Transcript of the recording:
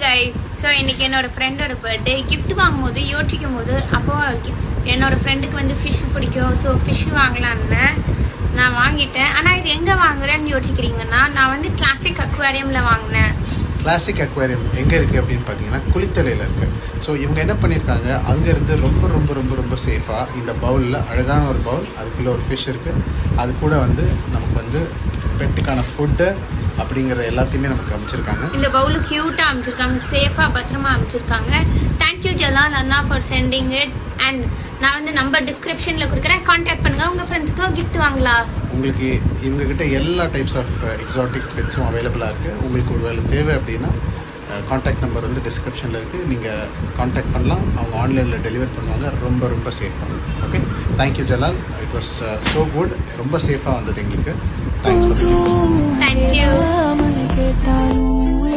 Guy so இன்னைக்கு என்னோட ஃப்ரெண்டோட பர்த்டே கிஃப்ட் வாங்கும்போது யோசிக்கும் போது அப்போ என்னோட ஃப்ரெண்டுக்கு வந்து ஃபிஷ் பிடிக்கும் ஸோ ஃபிஷ் வாங்கலான்னு நான் வாங்கிட்டேன். ஆனால் இது எங்கே வாங்குறேன்னு யோசிக்கிறீங்கன்னா நான் வந்து கிளாசிக் அக்வாரியமில் வாங்கினேன். கிளாசிக் அக்வாரியம் எங்கே இருக்குது அப்படின்னு பார்த்தீங்கன்னா குளித்தலையில் இருக்குது. ஸோ இவங்க என்ன பண்ணியிருக்காங்க, அங்கேருந்து ரொம்ப ரொம்ப ரொம்ப ரொம்ப சேஃபாக இந்த பவுலில் அழகான ஒரு பவுல், அதுக்குள்ளே ஒரு ஃபிஷ் இருக்குது, அது கூட வந்து நமக்கு வந்து பெட்டுக்கான ஃபுட்டு அப்படிங்கிற எல்லாத்தையுமே நமக்கு அமைச்சிருக்காங்க. இந்த பவுலு க்யூட்டாக அமைச்சிருக்காங்க, சேஃபாக பத்திரமா அமைச்சிருக்காங்க. Thank you Jalal Anna for sending it. And நான் வந்து நம்பர் டிஸ்கிரிப்ஷனில் கொடுக்குறேன், கான்டாக்ட் பண்ணுங்கள். உங்கள் ஃப்ரெண்ட்ஸ்க்கு கிஃப்ட் வாங்கலாம். உங்களுக்கு இவங்ககிட்ட எல்லா டைப்ஸ் ஆஃப் எக்ஸாட்டிக் பெட்ஸும் அவைலபிளாக இருக்குது. உங்களுக்கு ஒரு வேலை தேவை அப்படின்னா கான்டாக்ட் நம்பர் வந்து டிஸ்கிரிப்ஷனில் இருக்குது, நீங்கள் கான்டாக்ட் பண்ணலாம். அவங்க ஆன்லைனில் டெலிவர் பண்ணுவாங்க, ரொம்ப ரொம்ப சேஃபாக. Okay, thank you Jalal, it was so good. ரொம்ப சேஃபாக வந்தது எங்களுக்கு. Thanks for thank you.